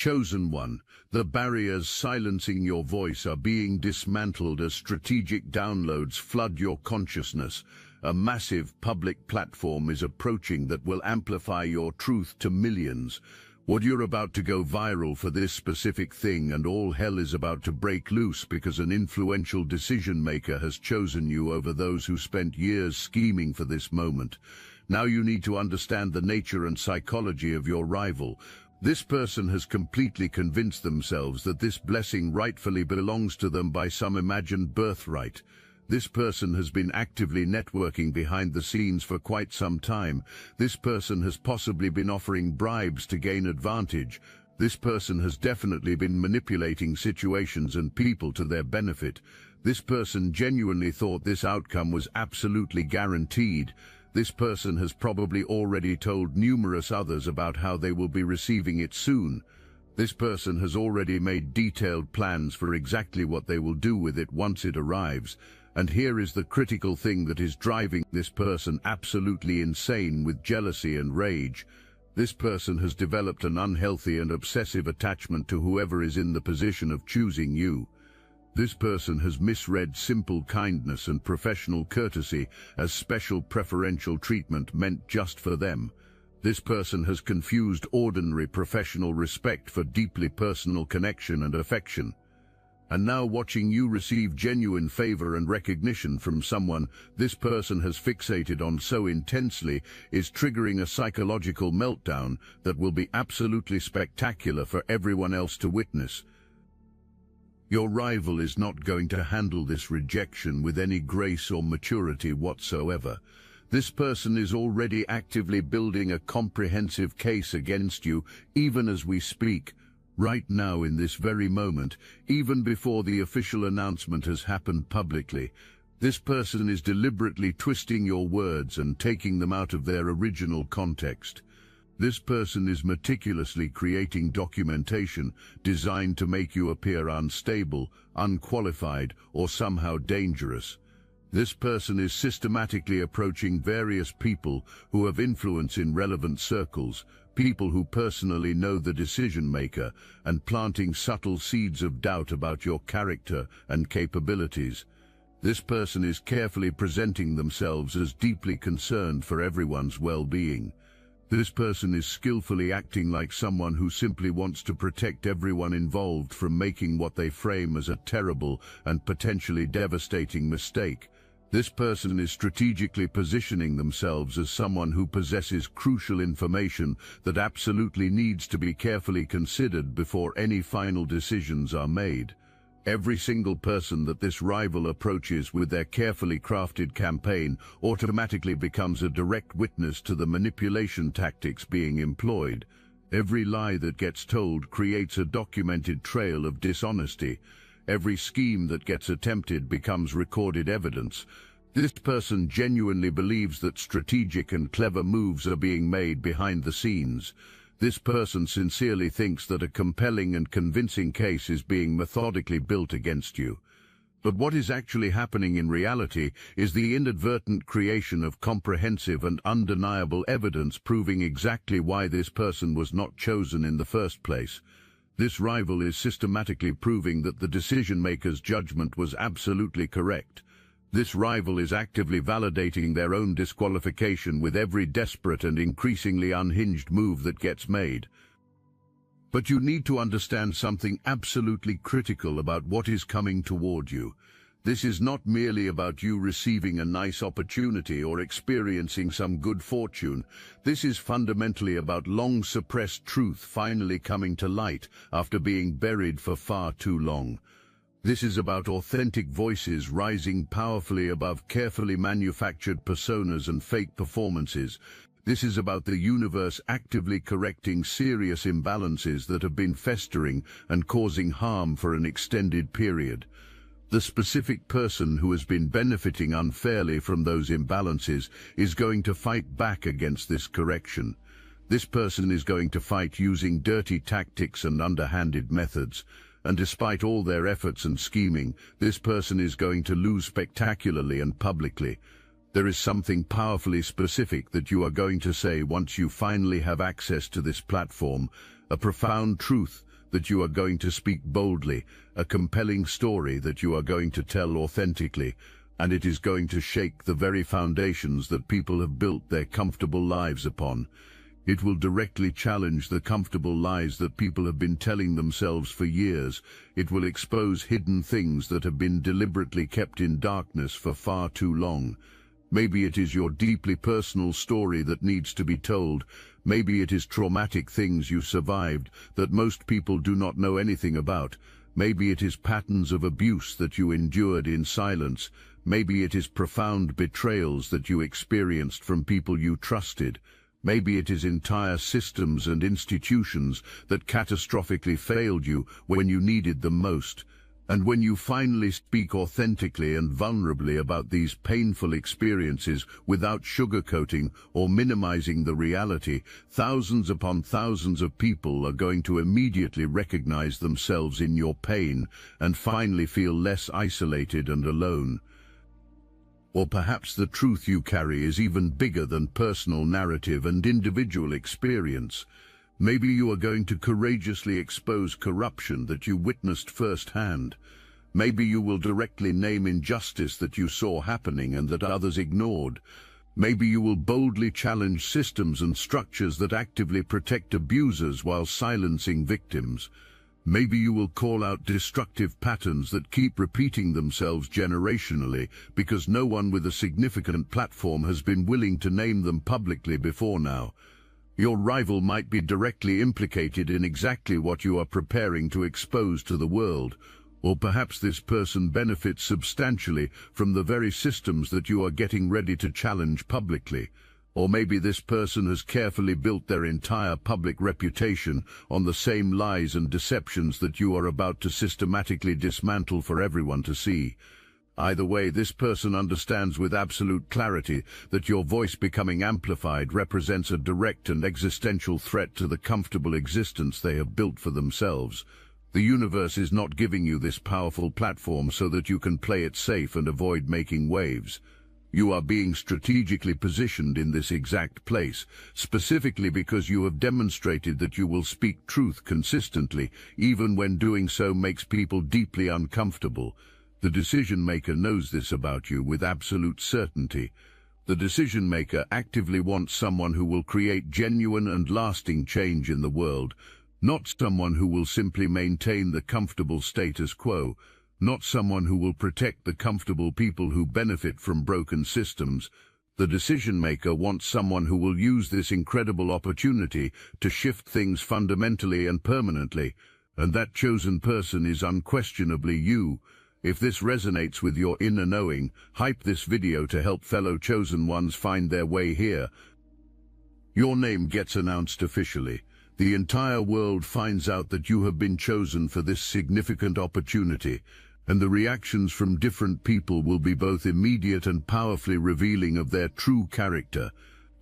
Chosen one, the barriers silencing your voice are being dismantled as strategic downloads flood your consciousness. A massive public platform is approaching that will amplify your truth to millions. What you're about to go viral for this specific thing, and all hell is about to break loose because an influential decision maker has chosen you over those who spent years scheming for this moment. Now you need to understand the nature and psychology of your rival. This person has completely convinced themselves that this blessing rightfully belongs to them by some imagined birthright. This person has been actively networking behind the scenes for quite some time. This person has possibly been offering bribes to gain advantage. This person has definitely been manipulating situations and people to their benefit. This person genuinely thought this outcome was absolutely guaranteed. This person has probably already told numerous others about how they will be receiving it soon. This person has already made detailed plans for exactly what they will do with it once it arrives. And here is the critical thing that is driving this person absolutely insane with jealousy and rage. This person has developed an unhealthy and obsessive attachment to whoever is in the position of choosing you. This person has misread simple kindness and professional courtesy as special preferential treatment meant just for them. This person has confused ordinary professional respect for deeply personal connection and affection. And now, watching you receive genuine favor and recognition from someone this person has fixated on so intensely is triggering a psychological meltdown that will be absolutely spectacular for everyone else to witness. Your rival is not going to handle this rejection with any grace or maturity whatsoever. This person is already actively building a comprehensive case against you, even as we speak. Right now, in this very moment, even before the official announcement has happened publicly, this person is deliberately twisting your words and taking them out of their original context. This person is meticulously creating documentation designed to make you appear unstable, unqualified, or somehow dangerous. This person is systematically approaching various people who have influence in relevant circles, people who personally know the decision maker, and planting subtle seeds of doubt about your character and capabilities. This person is carefully presenting themselves as deeply concerned for everyone's well-being. This person is skillfully acting like someone who simply wants to protect everyone involved from making what they frame as a terrible and potentially devastating mistake. This person is strategically positioning themselves as someone who possesses crucial information that absolutely needs to be carefully considered before any final decisions are made. Every single person that this rival approaches with their carefully crafted campaign automatically becomes a direct witness to the manipulation tactics being employed. Every lie that gets told creates a documented trail of dishonesty. Every scheme that gets attempted becomes recorded evidence. This person genuinely believes that strategic and clever moves are being made behind the scenes. This person sincerely thinks that a compelling and convincing case is being methodically built against you. But what is actually happening in reality is the inadvertent creation of comprehensive and undeniable evidence proving exactly why this person was not chosen in the first place. This rival is systematically proving that the decision-maker's judgment was absolutely correct. This rival is actively validating their own disqualification with every desperate and increasingly unhinged move that gets made. But you need to understand something absolutely critical about what is coming toward you. This is not merely about you receiving a nice opportunity or experiencing some good fortune. This is fundamentally about long-suppressed truth finally coming to light after being buried for far too long. This is about authentic voices rising powerfully above carefully manufactured personas and fake performances. This is about the universe actively correcting serious imbalances that have been festering and causing harm for an extended period. The specific person who has been benefiting unfairly from those imbalances is going to fight back against this correction. This person is going to fight using dirty tactics and underhanded methods. And despite all their efforts and scheming, this person is going to lose spectacularly and publicly. There is something powerfully specific that you are going to say once you finally have access to this platform, a profound truth that you are going to speak boldly, a compelling story that you are going to tell authentically, and it is going to shake the very foundations that people have built their comfortable lives upon. It will directly challenge the comfortable lies that people have been telling themselves for years. It will expose hidden things that have been deliberately kept in darkness for far too long. Maybe it is your deeply personal story that needs to be told. Maybe it is traumatic things you survived that most people do not know anything about. Maybe it is patterns of abuse that you endured in silence. Maybe it is profound betrayals that you experienced from people you trusted. Maybe it is entire systems and institutions that catastrophically failed you when you needed them most. And when you finally speak authentically and vulnerably about these painful experiences without sugarcoating or minimizing the reality, thousands upon thousands of people are going to immediately recognize themselves in your pain and finally feel less isolated and alone. Or perhaps the truth you carry is even bigger than personal narrative and individual experience. Maybe you are going to courageously expose corruption that you witnessed firsthand. Maybe you will directly name injustice that you saw happening and that others ignored. Maybe you will boldly challenge systems and structures that actively protect abusers while silencing victims. Maybe you will call out destructive patterns that keep repeating themselves generationally because no one with a significant platform has been willing to name them publicly before now. Your rival might be directly implicated in exactly what you are preparing to expose to the world, or perhaps this person benefits substantially from the very systems that you are getting ready to challenge publicly. Or maybe this person has carefully built their entire public reputation on the same lies and deceptions that you are about to systematically dismantle for everyone to see. Either way, this person understands with absolute clarity that your voice becoming amplified represents a direct and existential threat to the comfortable existence they have built for themselves. The universe is not giving you this powerful platform so that you can play it safe and avoid making waves. You are being strategically positioned in this exact place, specifically because you have demonstrated that you will speak truth consistently, even when doing so makes people deeply uncomfortable. The decision-maker knows this about you with absolute certainty. The decision-maker actively wants someone who will create genuine and lasting change in the world, not someone who will simply maintain the comfortable status quo. Not someone who will protect the comfortable people who benefit from broken systems. The decision-maker wants someone who will use this incredible opportunity to shift things fundamentally and permanently, and that chosen person is unquestionably you. If this resonates with your inner knowing, hype this video to help fellow chosen ones find their way here. Your name gets announced officially. The entire world finds out that you have been chosen for this significant opportunity, and the reactions from different people will be both immediate and powerfully revealing of their true character.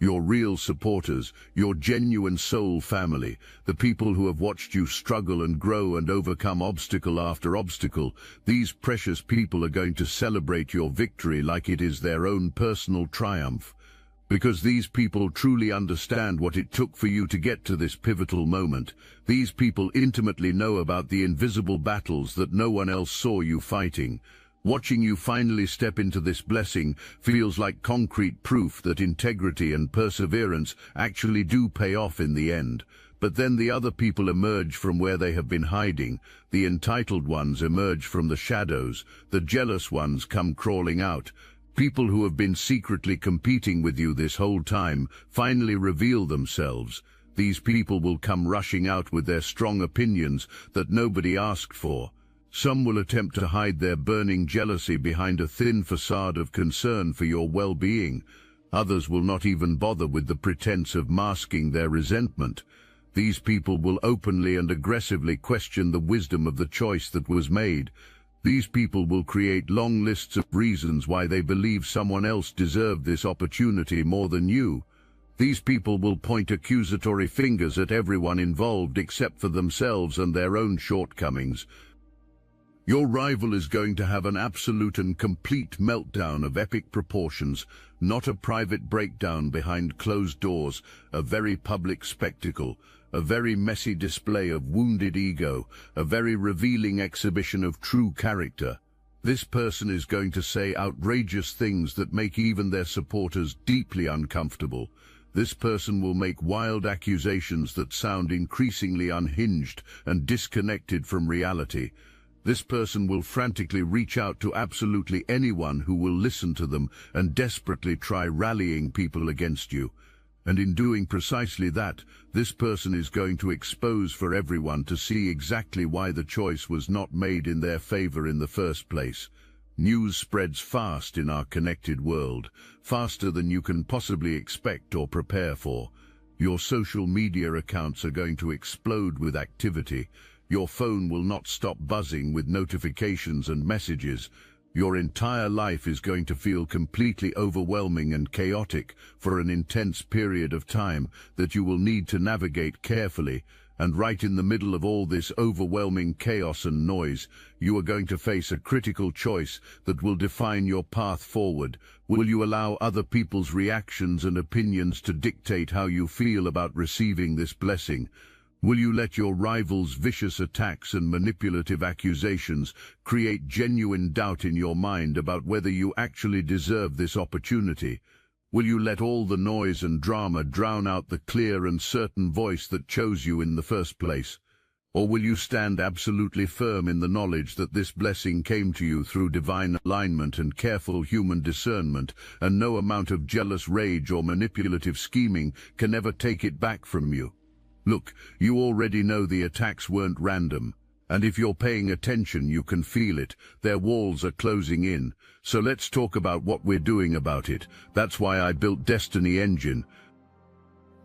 Your real supporters, your genuine soul family, the people who have watched you struggle and grow and overcome obstacle after obstacle, these precious people are going to celebrate your victory like it is their own personal triumph. Because these people truly understand what it took for you to get to this pivotal moment. These people intimately know about the invisible battles that no one else saw you fighting. Watching you finally step into this blessing feels like concrete proof that integrity and perseverance actually do pay off in the end. But then the other people emerge from where they have been hiding. The entitled ones emerge from the shadows. The jealous ones come crawling out. People who have been secretly competing with you this whole time finally reveal themselves. These people will come rushing out with their strong opinions that nobody asked for. Some will attempt to hide their burning jealousy behind a thin facade of concern for your well-being. Others will not even bother with the pretense of masking their resentment. These people will openly and aggressively question the wisdom of the choice that was made. These people will create long lists of reasons why they believe someone else deserved this opportunity more than you. These people will point accusatory fingers at everyone involved except for themselves and their own shortcomings. Your rival is going to have an absolute and complete meltdown of epic proportions, not a private breakdown behind closed doors, a very public spectacle. a very messy display of wounded ego, a very revealing exhibition of true character. This person is going to say outrageous things that make even their supporters deeply uncomfortable. This person will make wild accusations that sound increasingly unhinged and disconnected from reality. This person will frantically reach out to absolutely anyone who will listen to them and desperately try rallying people against you. And in doing precisely that, this person is going to expose for everyone to see exactly why the choice was not made in their favor in the first place. News spreads fast in our connected world, faster than you can possibly expect or prepare for. Your social media accounts are going to explode with activity. Your phone will not stop buzzing with notifications and messages. Your entire life is going to feel completely overwhelming and chaotic for an intense period of time that you will need to navigate carefully. And right in the middle of all this overwhelming chaos and noise, you are going to face a critical choice that will define your path forward. Will you allow other people's reactions and opinions to dictate how you feel about receiving this blessing? Will you let your rivals' vicious attacks and manipulative accusations create genuine doubt in your mind about whether you actually deserve this opportunity? Will you let all the noise and drama drown out the clear and certain voice that chose you in the first place? Or will you stand absolutely firm in the knowledge that this blessing came to you through divine alignment and careful human discernment, and no amount of jealous rage or manipulative scheming can ever take it back from you? Look, you already know the attacks weren't random, and if you're paying attention, you can feel it. Their walls are closing in. So let's talk about what we're doing about it. That's why I built Destiny Engine.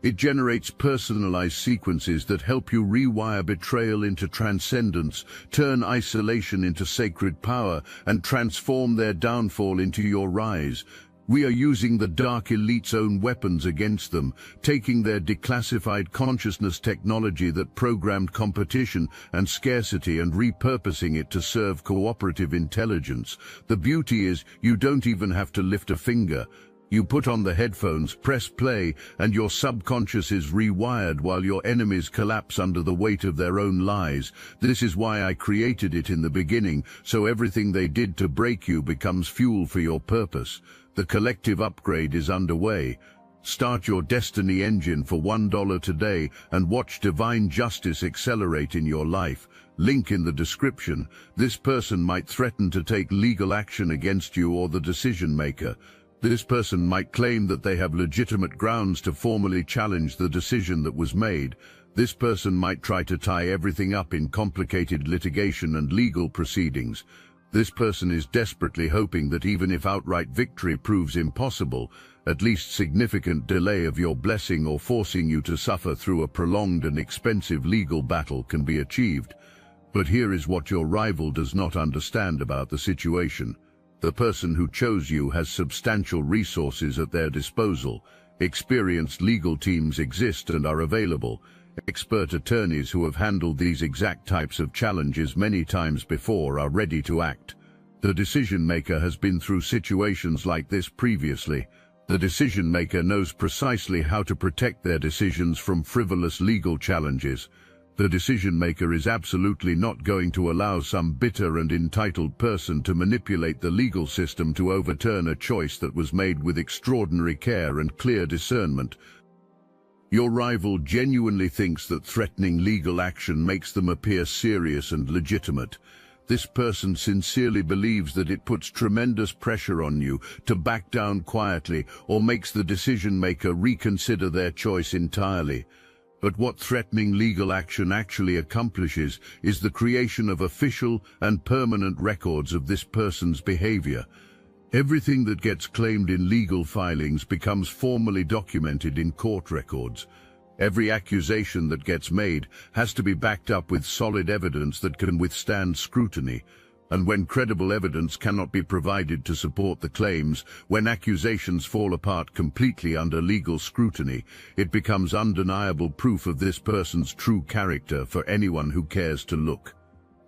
It generates personalized sequences that help you rewire betrayal into transcendence, turn isolation into sacred power, and transform their downfall into your rise. We are using the Dark Elite's own weapons against them, taking their declassified consciousness technology that programmed competition and scarcity and repurposing it to serve cooperative intelligence. The beauty is, you don't even have to lift a finger. You put on the headphones, press play, and your subconscious is rewired while your enemies collapse under the weight of their own lies. This is why I created it in the beginning, so everything they did to break you becomes fuel for your purpose. The collective upgrade is underway. Start your Destiny Engine for $1 today and watch divine justice accelerate in your life. Link in the description. This person might threaten to take legal action against you or the decision maker. This person might claim that they have legitimate grounds to formally challenge the decision that was made. This person might try to tie everything up in complicated litigation and legal proceedings. This person is desperately hoping that even if outright victory proves impossible, at least significant delay of your blessing or forcing you to suffer through a prolonged and expensive legal battle can be achieved. But here is what your rival does not understand about the situation. The person who chose you has substantial resources at their disposal. Experienced legal teams exist and are available. Expert attorneys who have handled these exact types of challenges many times before are ready to act. The decision maker has been through situations like this previously. The decision maker knows precisely how to protect their decisions from frivolous legal challenges. The decision maker is absolutely not going to allow some bitter and entitled person to manipulate the legal system to overturn a choice that was made with extraordinary care and clear discernment. Your rival genuinely thinks that threatening legal action makes them appear serious and legitimate. This person sincerely believes that it puts tremendous pressure on you to back down quietly or makes the decision maker reconsider their choice entirely. But what threatening legal action actually accomplishes is the creation of official and permanent records of this person's behavior. Everything that gets claimed in legal filings becomes formally documented in court records. Every accusation that gets made has to be backed up with solid evidence that can withstand scrutiny. And when credible evidence cannot be provided to support the claims, when accusations fall apart completely under legal scrutiny, it becomes undeniable proof of this person's true character for anyone who cares to look.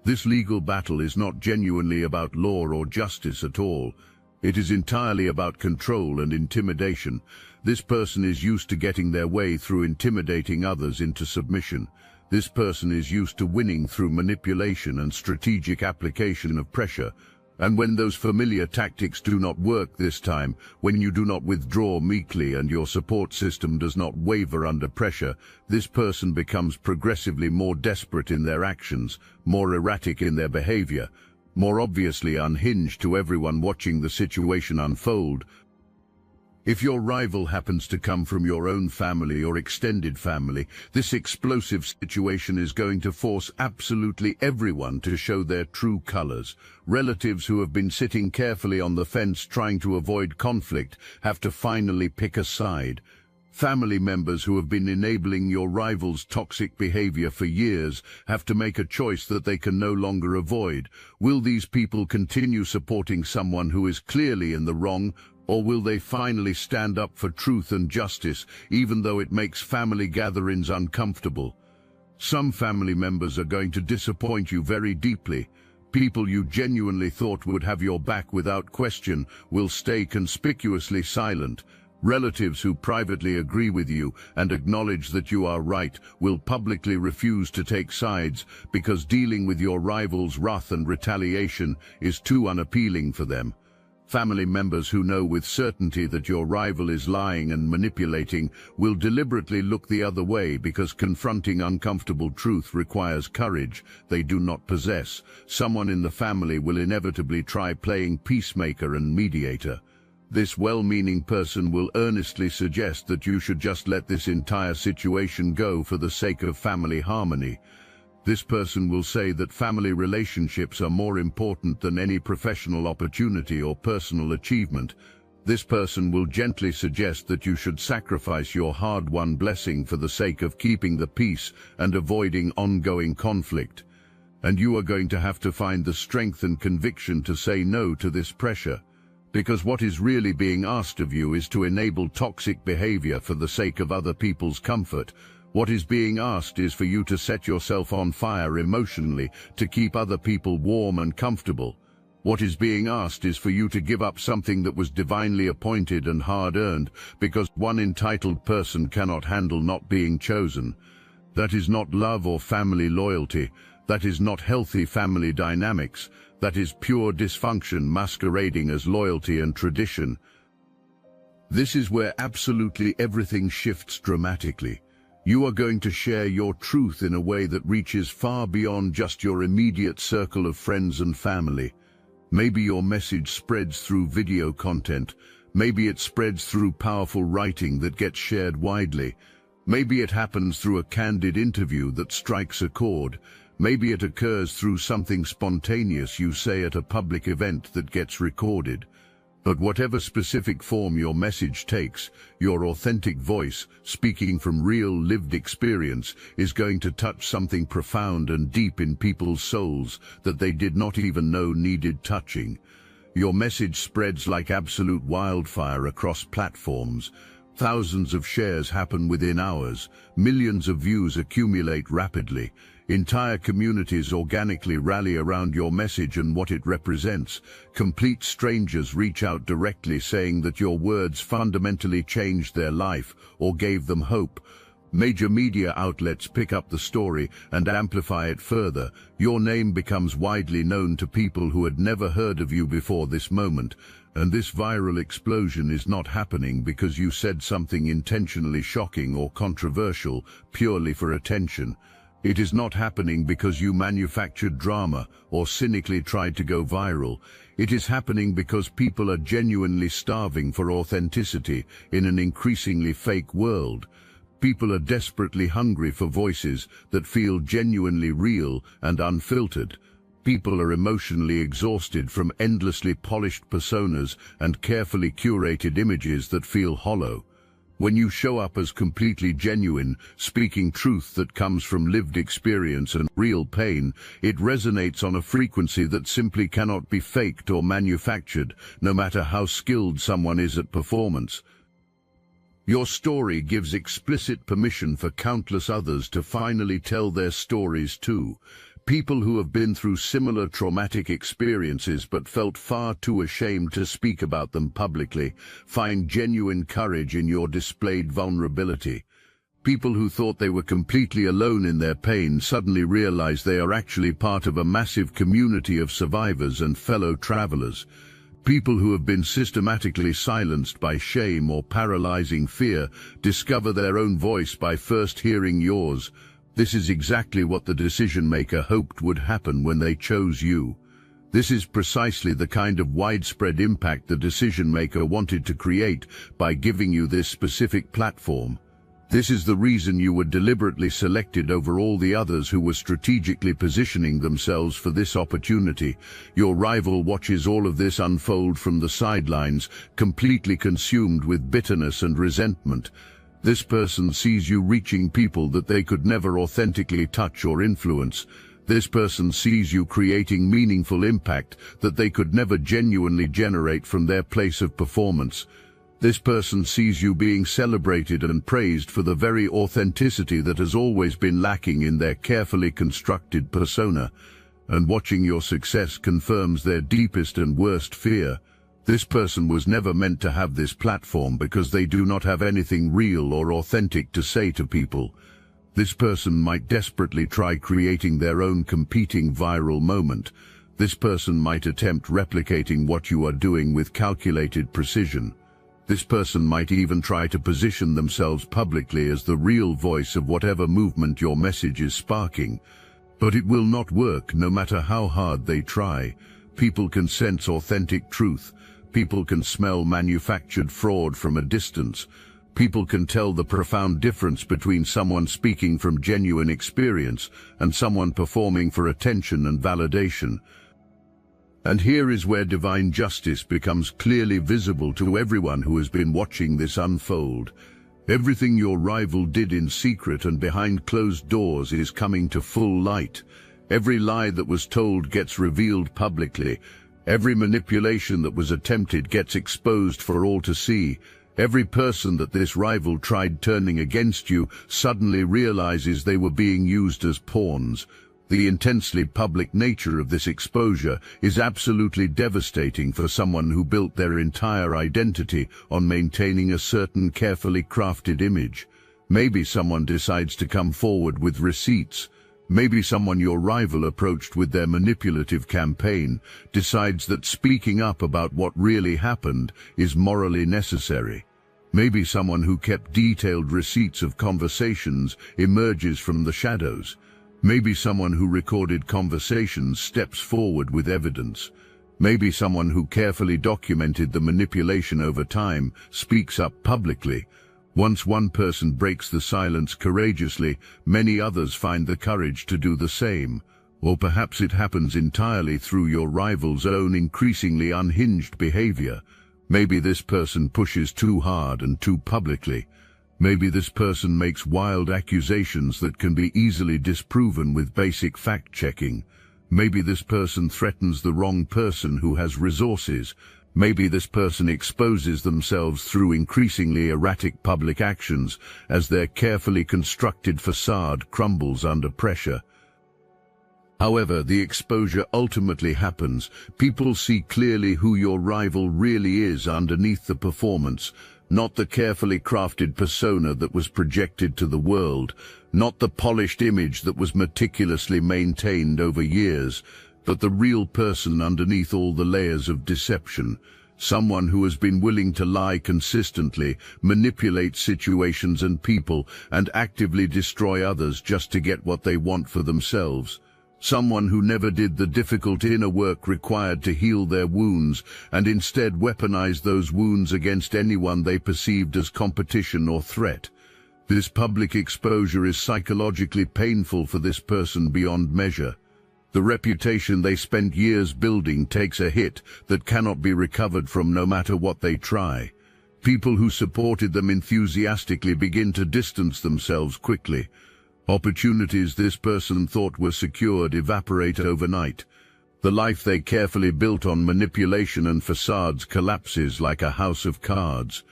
This legal battle is not genuinely about law or justice at all. It is entirely about control and intimidation. This person is used to getting their way through intimidating others into submission. This person is used to winning through manipulation and strategic application of pressure. And when those familiar tactics do not work this time, when you do not withdraw meekly and your support system does not waver under pressure, this person becomes progressively more desperate in their actions, more erratic in their behavior, more obviously unhinged to everyone watching the situation unfold. If your rival happens to come from your own family or extended family, this explosive situation is going to force absolutely everyone to show their true colors. Relatives who have been sitting carefully on the fence trying to avoid conflict have to finally pick a side. Family members who have been enabling your rival's toxic behavior for years have to make a choice that they can no longer avoid. Will these people continue supporting someone who is clearly in the wrong, or will they finally stand up for truth and justice, even though it makes family gatherings uncomfortable? Some family members are going to disappoint you very deeply. People you genuinely thought would have your back without question will stay conspicuously silent. Relatives who privately agree with you and acknowledge that you are right will publicly refuse to take sides because dealing with your rival's wrath and retaliation is too unappealing for them. Family members who know with certainty that your rival is lying and manipulating will deliberately look the other way because confronting uncomfortable truth requires courage they do not possess. Someone in the family will inevitably try playing peacemaker and mediator. This well-meaning person will earnestly suggest that you should just let this entire situation go for the sake of family harmony. This person will say that family relationships are more important than any professional opportunity or personal achievement. This person will gently suggest that you should sacrifice your hard-won blessing for the sake of keeping the peace and avoiding ongoing conflict. And you are going to have to find the strength and conviction to say no to this pressure, because what is really being asked of you is to enable toxic behavior for the sake of other people's comfort. What is being asked is for you to set yourself on fire emotionally to keep other people warm and comfortable. What is being asked is for you to give up something that was divinely appointed and hard-earned because one entitled person cannot handle not being chosen. That is not love or family loyalty. That is not healthy family dynamics. That is pure dysfunction masquerading as loyalty and tradition. This is where absolutely everything shifts dramatically. You are going to share your truth in a way that reaches far beyond just your immediate circle of friends and family. Maybe your message spreads through video content. Maybe it spreads through powerful writing that gets shared widely. Maybe it happens through a candid interview that strikes a chord. Maybe it occurs through something spontaneous you say at a public event that gets recorded. But whatever specific form your message takes, your authentic voice, speaking from real lived experience, is going to touch something profound and deep in people's souls that they did not even know needed touching. Your message spreads like absolute wildfire across platforms. Thousands of shares happen within hours. Millions of views accumulate rapidly. Entire communities organically rally around your message and what it represents. Complete strangers reach out directly saying that your words fundamentally changed their life or gave them hope. Major media outlets pick up the story and amplify it further. Your name becomes widely known to people who had never heard of you before this moment. And this viral explosion is not happening because you said something intentionally shocking or controversial purely for attention. It is not happening because you manufactured drama or cynically tried to go viral. It is happening because people are genuinely starving for authenticity in an increasingly fake world. People are desperately hungry for voices that feel genuinely real and unfiltered. People are emotionally exhausted from endlessly polished personas and carefully curated images that feel hollow. When you show up as completely genuine, speaking truth that comes from lived experience and real pain, it resonates on a frequency that simply cannot be faked or manufactured, no matter how skilled someone is at performance. Your story gives explicit permission for countless others to finally tell their stories too. People who have been through similar traumatic experiences but felt far too ashamed to speak about them publicly find genuine courage in your displayed vulnerability. People who thought they were completely alone in their pain suddenly realize they are actually part of a massive community of survivors and fellow travelers. People who have been systematically silenced by shame or paralyzing fear discover their own voice by first hearing yours. This is exactly what the decision-maker hoped would happen when they chose you. This is precisely the kind of widespread impact the decision-maker wanted to create by giving you this specific platform. This is the reason you were deliberately selected over all the others who were strategically positioning themselves for this opportunity. Your rival watches all of this unfold from the sidelines, completely consumed with bitterness and resentment. This person sees you reaching people that they could never authentically touch or influence. This person sees you creating meaningful impact that they could never genuinely generate from their place of performance. This person sees you being celebrated and praised for the very authenticity that has always been lacking in their carefully constructed persona, and watching your success confirms their deepest and worst fear. This person was never meant to have this platform because they do not have anything real or authentic to say to people. This person might desperately try creating their own competing viral moment. This person might attempt replicating what you are doing with calculated precision. This person might even try to position themselves publicly as the real voice of whatever movement your message is sparking. But it will not work no matter how hard they try. People can sense authentic truth. People can smell manufactured fraud from a distance. People can tell the profound difference between someone speaking from genuine experience and someone performing for attention and validation. And here is where divine justice becomes clearly visible to everyone who has been watching this unfold. Everything your rival did in secret and behind closed doors is coming to full light. Every lie that was told gets revealed publicly. Every manipulation that was attempted gets exposed for all to see. Every person that this rival tried turning against you suddenly realizes they were being used as pawns. The intensely public nature of this exposure is absolutely devastating for someone who built their entire identity on maintaining a certain carefully crafted image. Maybe someone decides to come forward with receipts. Maybe someone your rival approached with their manipulative campaign decides that speaking up about what really happened is morally necessary. Maybe someone who kept detailed receipts of conversations emerges from the shadows. Maybe someone who recorded conversations steps forward with evidence. Maybe someone who carefully documented the manipulation over time speaks up publicly. Once one person breaks the silence courageously, many others find the courage to do the same. Or perhaps it happens entirely through your rival's own increasingly unhinged behavior. Maybe this person pushes too hard and too publicly. Maybe this person makes wild accusations that can be easily disproven with basic fact-checking. Maybe this person threatens the wrong person who has resources. Maybe this person exposes themselves through increasingly erratic public actions as their carefully constructed facade crumbles under pressure. However the exposure ultimately happens, people see clearly who your rival really is underneath the performance. Not the carefully crafted persona that was projected to the world, not the polished image that was meticulously maintained over years, but the real person underneath all the layers of deception. Someone who has been willing to lie consistently, manipulate situations and people, and actively destroy others just to get what they want for themselves. Someone who never did the difficult inner work required to heal their wounds, and instead weaponized those wounds against anyone they perceived as competition or threat. This public exposure is psychologically painful for this person beyond measure. The reputation they spent years building takes a hit that cannot be recovered from no matter what they try. People who supported them enthusiastically begin to distance themselves quickly. Opportunities this person thought were secured evaporate overnight. The life they carefully built on manipulation and facades collapses like a house of cards.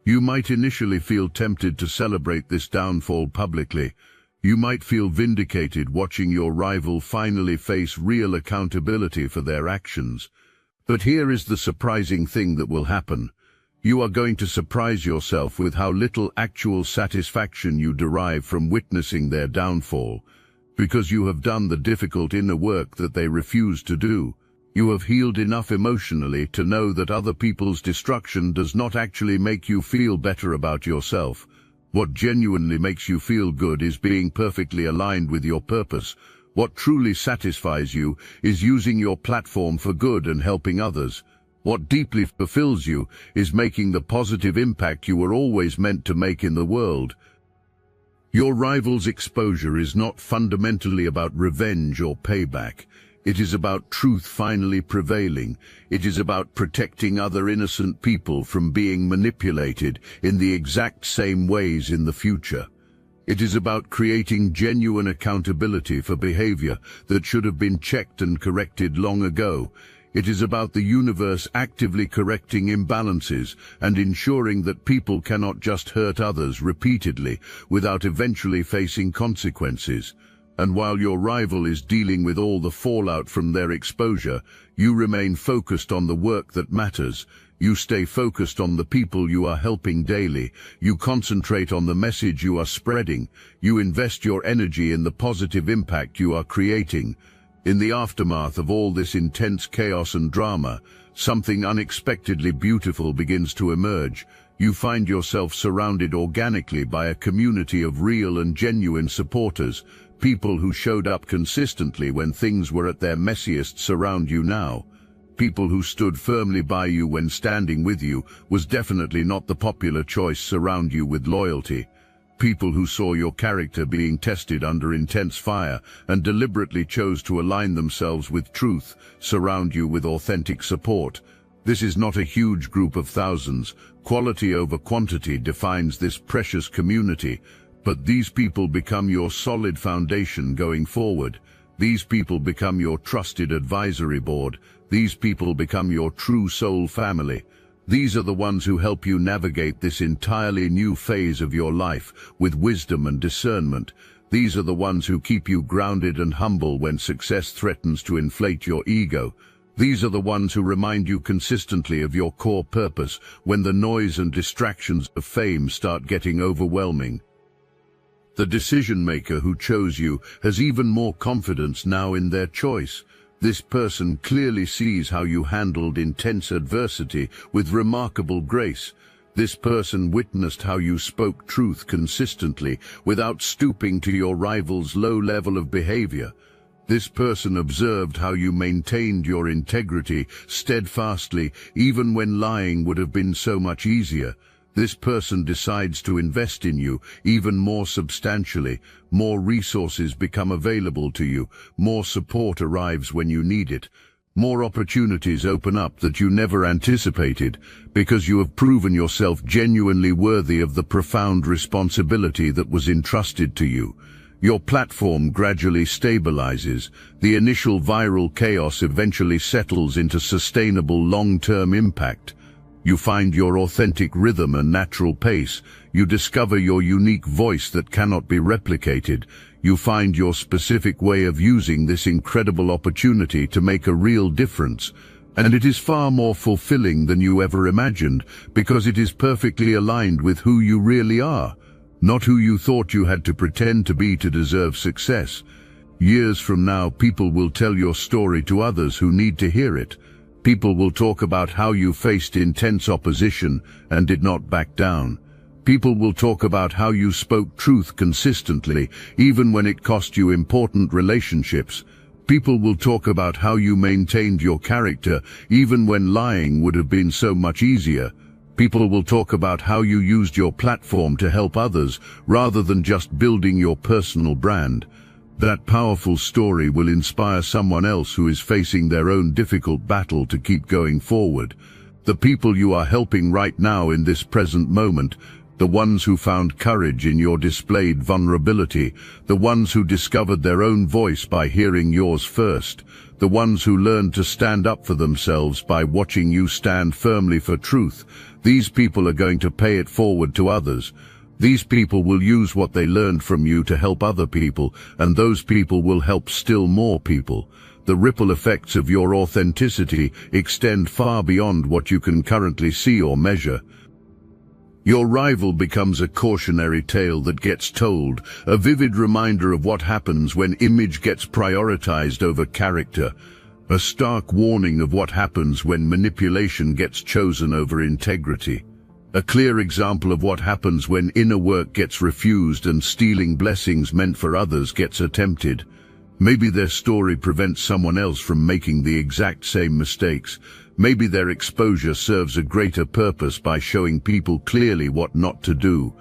You might initially feel tempted to celebrate this downfall publicly. You might feel vindicated watching your rival finally face real accountability for their actions. But here is the surprising thing that will happen. You are going to surprise yourself with how little actual satisfaction you derive from witnessing their downfall, because you have done the difficult inner work that they refuse to do. You have healed enough emotionally to know that other people's destruction does not actually make you feel better about yourself. What genuinely makes you feel good is being perfectly aligned with your purpose. What truly satisfies you is using your platform for good and helping others. What deeply fulfills you is making the positive impact you were always meant to make in the world. Your rival's exposure is not fundamentally about revenge or payback. It is about truth finally prevailing. It is about protecting other innocent people from being manipulated in the exact same ways in the future. It is about creating genuine accountability for behavior that should have been checked and corrected long ago. It is about the universe actively correcting imbalances and ensuring that people cannot just hurt others repeatedly without eventually facing consequences. And while your rival is dealing with all the fallout from their exposure, you remain focused on the work that matters. You stay focused on the people you are helping daily. You concentrate on the message you are spreading. You invest your energy in the positive impact you are creating. In the aftermath of all this intense chaos and drama, something unexpectedly beautiful begins to emerge. You find yourself surrounded organically by a community of real and genuine supporters. People who showed up consistently when things were at their messiest surround you now. People who stood firmly by you when standing with you was definitely not the popular choice surround you with loyalty. People who saw your character being tested under intense fire and deliberately chose to align themselves with truth surround you with authentic support. This is not a huge group of thousands. Quality over quantity defines this precious community. But these people become your solid foundation going forward. These people become your trusted advisory board. These people become your true soul family. These are the ones who help you navigate this entirely new phase of your life with wisdom and discernment. These are the ones who keep you grounded and humble when success threatens to inflate your ego. These are the ones who remind you consistently of your core purpose when the noise and distractions of fame start getting overwhelming. The decision-maker who chose you has even more confidence now in their choice. This person clearly sees how you handled intense adversity with remarkable grace. This person witnessed how you spoke truth consistently without stooping to your rival's low level of behavior. This person observed how you maintained your integrity steadfastly even when lying would have been so much easier. This person decides to invest in you even more substantially. More resources become available to you. More support arrives when you need it. More opportunities open up that you never anticipated because you have proven yourself genuinely worthy of the profound responsibility that was entrusted to you. Your platform gradually stabilizes. The initial viral chaos eventually settles into sustainable long-term impact. You find your authentic rhythm and natural pace. You discover your unique voice that cannot be replicated. You find your specific way of using this incredible opportunity to make a real difference. And it is far more fulfilling than you ever imagined because it is perfectly aligned with who you really are, not who you thought you had to pretend to be to deserve success. Years from now, people will tell your story to others who need to hear it. People will talk about how you faced intense opposition and did not back down. People will talk about how you spoke truth consistently, even when it cost you important relationships. People will talk about how you maintained your character, even when lying would have been so much easier. People will talk about how you used your platform to help others, rather than just building your personal brand. That powerful story will inspire someone else who is facing their own difficult battle to keep going forward. The people you are helping right now in this present moment, the ones who found courage in your displayed vulnerability, the ones who discovered their own voice by hearing yours first, the ones who learned to stand up for themselves by watching you stand firmly for truth, these people are going to pay it forward to others. These people will use what they learned from you to help other people, and those people will help still more people. The ripple effects of your authenticity extend far beyond what you can currently see or measure. Your rival becomes a cautionary tale that gets told, a vivid reminder of what happens when image gets prioritized over character, a stark warning of what happens when manipulation gets chosen over integrity. A clear example of what happens when inner work gets refused and stealing blessings meant for others gets attempted. Maybe their story prevents someone else from making the exact same mistakes. Maybe their exposure serves a greater purpose by showing people clearly what not to do.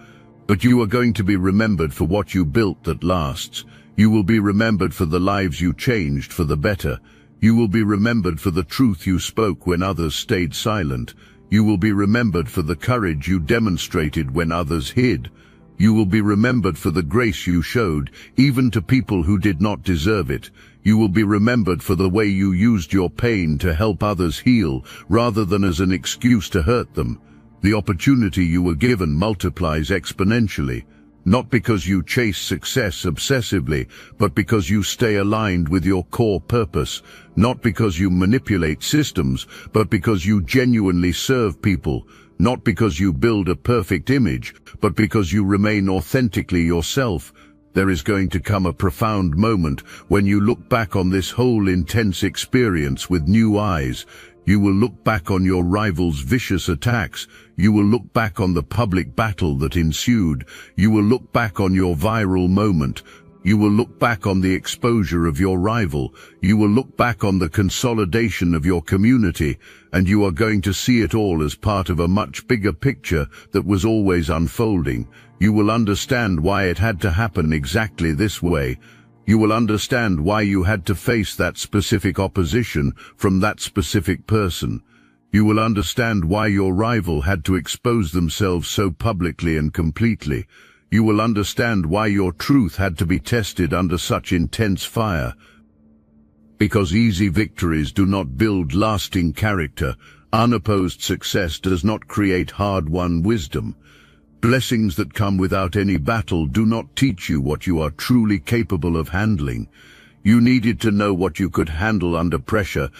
But you are going to be remembered for what you built that lasts. You will be remembered for the lives you changed for the better. You will be remembered for the truth you spoke when others stayed silent. You will be remembered for the courage you demonstrated when others hid. You will be remembered for the grace you showed, even to people who did not deserve it. You will be remembered for the way you used your pain to help others heal, rather than as an excuse to hurt them. The opportunity you were given multiplies exponentially, not because you chase success obsessively, but because you stay aligned with your core purpose, not because you manipulate systems, but because you genuinely serve people, not because you build a perfect image, but because you remain authentically yourself. There is going to come a profound moment when you look back on this whole intense experience with new eyes. You will look back on your rival's vicious attacks. You will look back on the public battle that ensued. You will look back on your viral moment. You will look back on the exposure of your rival. You will look back on the consolidation of your community, and you are going to see it all as part of a much bigger picture that was always unfolding. You will understand why it had to happen exactly this way. You will understand why you had to face that specific opposition from that specific person. You will understand why your rival had to expose themselves so publicly and completely. You will understand why your truth had to be tested under such intense fire. Because easy victories do not build lasting character, unopposed success does not create hard-won wisdom. Blessings that come without any battle do not teach you what you are truly capable of handling. You needed to know what you could handle under pressure.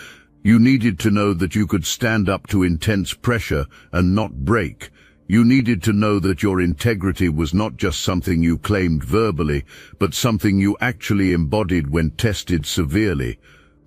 You needed to know that you could stand up to intense pressure and not break. You needed to know that your integrity was not just something you claimed verbally, but something you actually embodied when tested severely.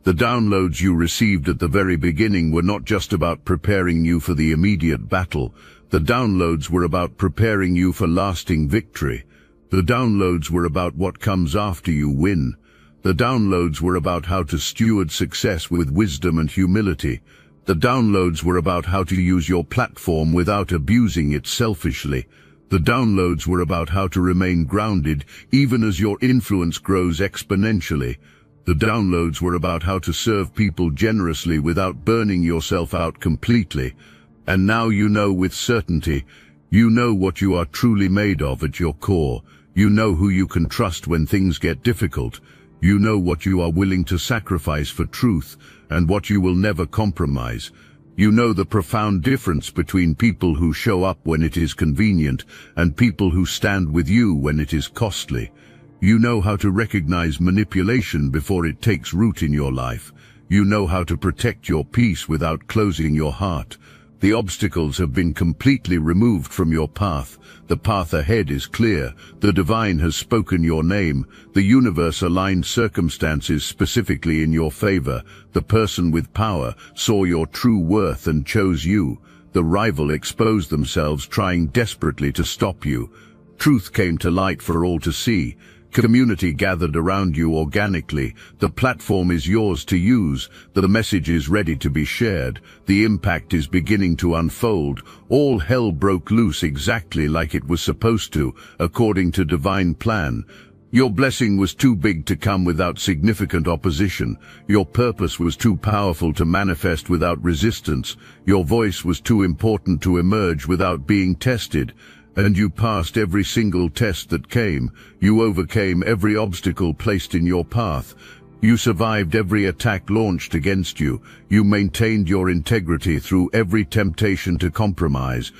The downloads you received at the very beginning were not just about preparing you for the immediate battle. The downloads were about preparing you for lasting victory. The downloads were about what comes after you win. The downloads were about how to steward success with wisdom and humility. The downloads were about how to use your platform without abusing it selfishly. The downloads were about how to remain grounded even as your influence grows exponentially. The downloads were about how to serve people generously without burning yourself out completely. And now you know with certainty. You know what you are truly made of at your core. You know who you can trust when things get difficult. You know what you are willing to sacrifice for truth and what you will never compromise. You know the profound difference between people who show up when it is convenient and people who stand with you when it is costly. You know how to recognize manipulation before it takes root in your life. You know how to protect your peace without closing your heart. The obstacles have been completely removed from your path. The path ahead is clear. The divine has spoken your name. The universe aligned circumstances specifically in your favor. The person with power saw your true worth and chose you. The rival exposed themselves, trying desperately to stop you. Truth came to light for all to see. Community gathered around you organically. The platform is yours to use. The message is ready to be shared. The impact is beginning to unfold. All hell broke loose exactly like it was supposed to, according to divine plan. Your blessing was too big to come without significant opposition. Your purpose was too powerful to manifest without resistance. Your voice was too important to emerge without being tested. And you passed every single test that came. You overcame every obstacle placed in your path. You survived every attack launched against you. You maintained your integrity through every temptation to compromise.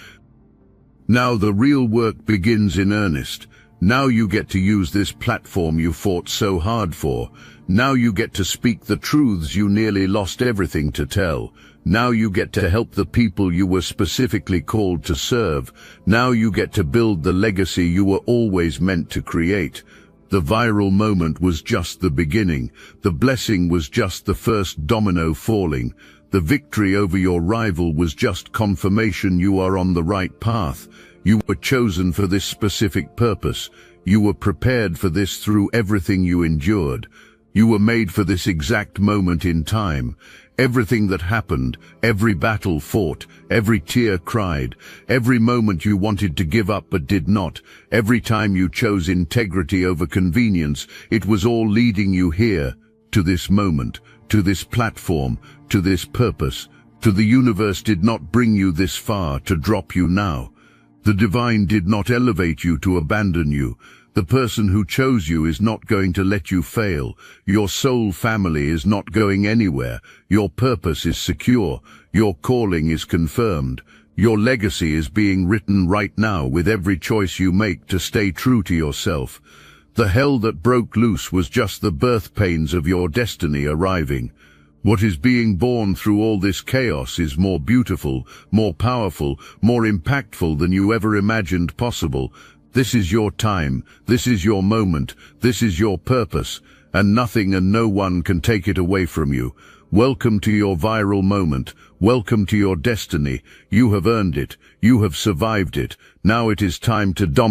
Now the real work begins in earnest. Now you get to use this platform you fought so hard for. Now you get to speak the truths you nearly lost everything to tell. Now you get to help the people you were specifically called to serve. Now you get to build the legacy you were always meant to create. The viral moment was just the beginning. The blessing was just the first domino falling. The victory over your rival was just confirmation you are on the right path. You were chosen for this specific purpose. You were prepared for this through everything you endured. You were made for this exact moment in time. Everything that happened, every battle fought, every tear cried, every moment you wanted to give up but did not, every time you chose integrity over convenience, it was all leading you here, to this moment, to this platform, to this purpose. To the universe did not bring you this far to drop you now. The divine did not elevate you to abandon you. The person who chose you is not going to let you fail. Your soul family is not going anywhere. Your purpose is secure. Your calling is confirmed. Your legacy is being written right now with every choice you make to stay true to yourself. The hell that broke loose was just the birth pains of your destiny arriving. What is being born through all this chaos is more beautiful, more powerful, more impactful than you ever imagined possible. This is your time, this is your moment, this is your purpose, and nothing and no one can take it away from you. Welcome to your viral moment. Welcome to your destiny. You have earned it. You have survived it. Now it is time to dominate.